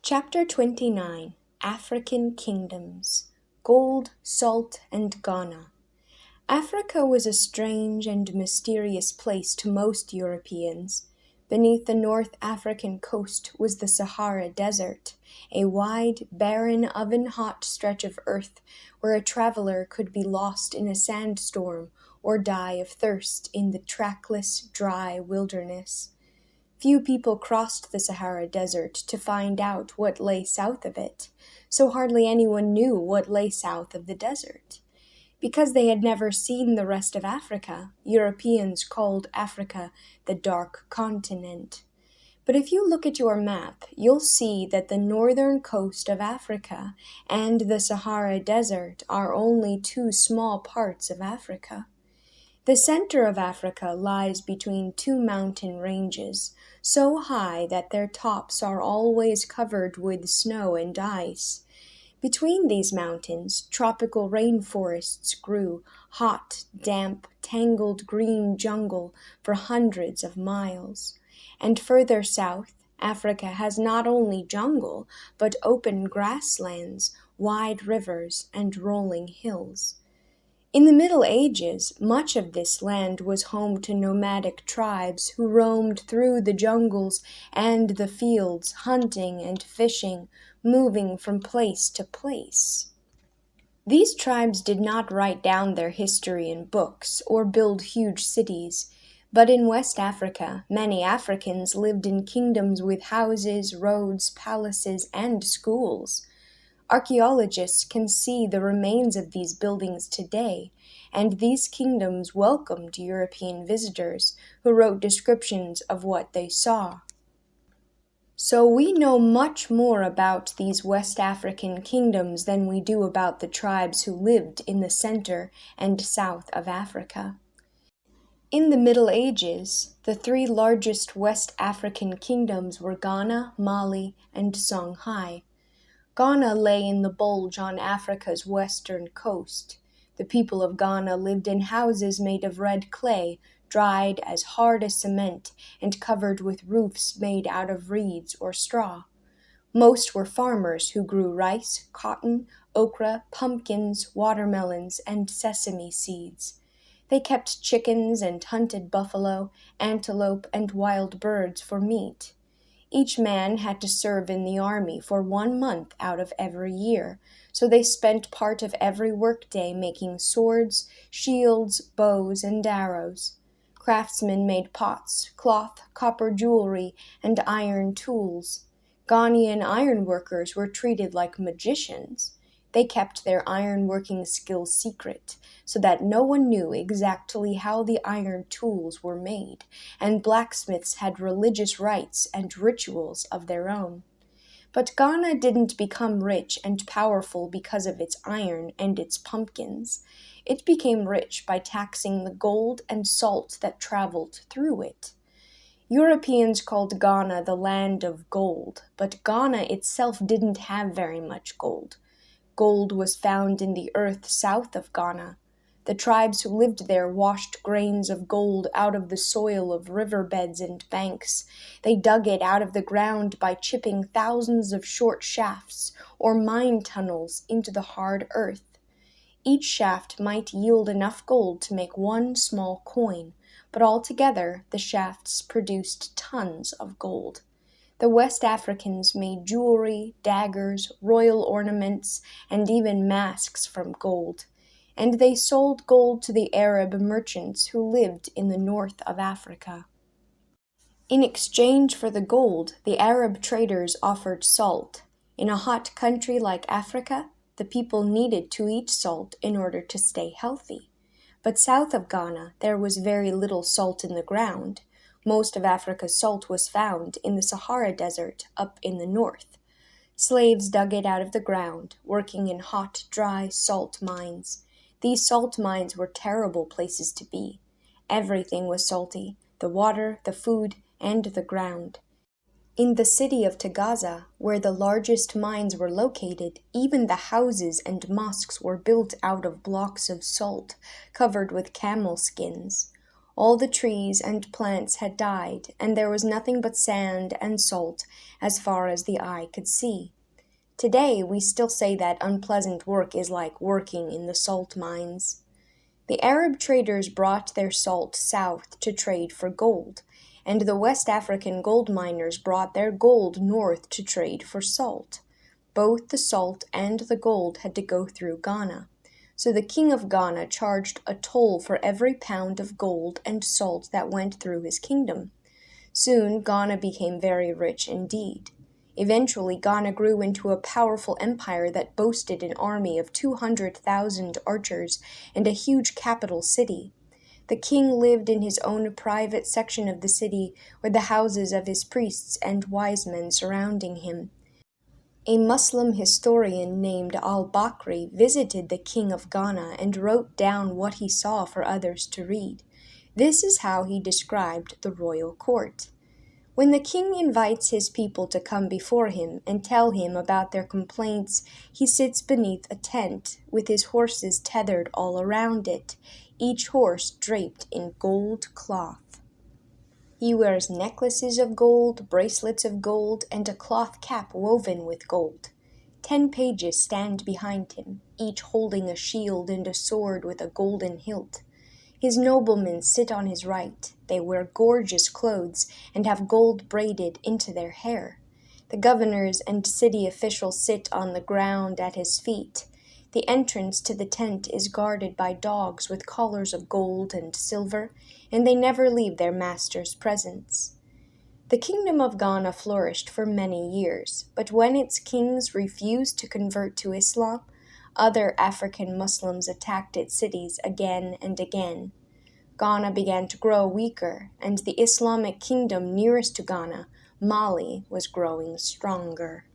Chapter 29 African Kingdoms Gold, Salt, and Ghana. Africa was a strange and mysterious place to most Europeans. Beneath the North African coast was the Sahara Desert, a wide, barren, oven-hot stretch of earth where a traveler could be lost in a sandstorm or die of thirst in the trackless, dry wilderness. Few people crossed the Sahara Desert to find out what lay south of it, so hardly anyone knew what lay south of the desert. Because they had never seen the rest of Africa, Europeans called Africa the Dark Continent. But if you look at your map, you'll see that the northern coast of Africa and the Sahara Desert are only two small parts of Africa. The center of Africa lies between two mountain ranges, so high that their tops are always covered with snow and ice. Between these mountains, tropical rainforests grew, hot, damp, tangled green jungle for hundreds of miles. And further south, Africa has not only jungle, but open grasslands, wide rivers, and rolling hills. In the Middle Ages, much of this land was home to nomadic tribes who roamed through the jungles and the fields, hunting and fishing, moving from place to place. These tribes did not write down their history in books or build huge cities, but in West Africa, many Africans lived in kingdoms with houses, roads, palaces, and schools. Archaeologists can see the remains of these buildings today, and these kingdoms welcomed European visitors who wrote descriptions of what they saw. So we know much more about these West African kingdoms than we do about the tribes who lived in the center and south of Africa. In the Middle Ages, the three largest West African kingdoms were Ghana, Mali, and Songhai. Ghana lay in the bulge on Africa's western coast. The people of Ghana lived in houses made of red clay, dried as hard as cement, and covered with roofs made out of reeds or straw. Most were farmers who grew rice, cotton, okra, pumpkins, watermelons, and sesame seeds. They kept chickens and hunted buffalo, antelope, and wild birds for meat. Each man had to serve in the army for 1 month out of every year, so they spent part of every workday making swords, shields, bows, and arrows. Craftsmen made pots, cloth, copper jewelry, and iron tools. Ghanaian ironworkers were treated like magicians. They kept their ironworking skills secret, so that no one knew exactly how the iron tools were made, and blacksmiths had religious rites and rituals of their own. But Ghana didn't become rich and powerful because of its iron and its pumpkins. It became rich by taxing the gold and salt that traveled through it. Europeans called Ghana the land of gold, but Ghana itself didn't have very much gold. Gold was found in the earth south of Ghana. The tribes who lived there washed grains of gold out of the soil of riverbeds and banks. They dug it out of the ground by chipping thousands of short shafts or mine tunnels into the hard earth. Each shaft might yield enough gold to make one small coin, but altogether the shafts produced tons of gold. The West Africans made jewelry, daggers, royal ornaments, and even masks from gold, and they sold gold to the Arab merchants who lived in the north of Africa. In exchange for the gold, the Arab traders offered salt. In a hot country like Africa, the people needed to eat salt in order to stay healthy. But south of Ghana, there was very little salt in the ground. Most of Africa's salt was found in the Sahara Desert up in the north. Slaves dug it out of the ground, working in hot, dry salt mines. These salt mines were terrible places to be. Everything was salty, the water, the food, and the ground. In the city of Tagaza, where the largest mines were located, even the houses and mosques were built out of blocks of salt, covered with camel skins. All the trees and plants had died, and there was nothing but sand and salt as far as the eye could see. Today, we still say that unpleasant work is like working in the salt mines. The Arab traders brought their salt south to trade for gold, and the West African gold miners brought their gold north to trade for salt. Both the salt and the gold had to go through Ghana. So the king of Ghana charged a toll for every pound of gold and salt that went through his kingdom. Soon Ghana became very rich indeed. Eventually, Ghana grew into a powerful empire that boasted an army of 200,000 archers and a huge capital city. The king lived in his own private section of the city, with the houses of his priests and wise men surrounding him. A Muslim historian named al-Bakri visited the king of Ghana and wrote down what he saw for others to read. This is how he described the royal court. When the king invites his people to come before him and tell him about their complaints, he sits beneath a tent, with his horses tethered all around it, each horse draped in gold cloth. He wears necklaces of gold, bracelets of gold, and a cloth cap woven with gold. 10 pages stand behind him, each holding a shield and a sword with a golden hilt. His noblemen sit on his right. They wear gorgeous clothes and have gold braided into their hair. The governors and city officials sit on the ground at his feet. The entrance to the tent is guarded by dogs with collars of gold and silver, and they never leave their master's presence. The kingdom of Ghana flourished for many years, but when its kings refused to convert to Islam, other African Muslims attacked its cities again and again. Ghana began to grow weaker, and the Islamic kingdom nearest to Ghana, Mali, was growing stronger.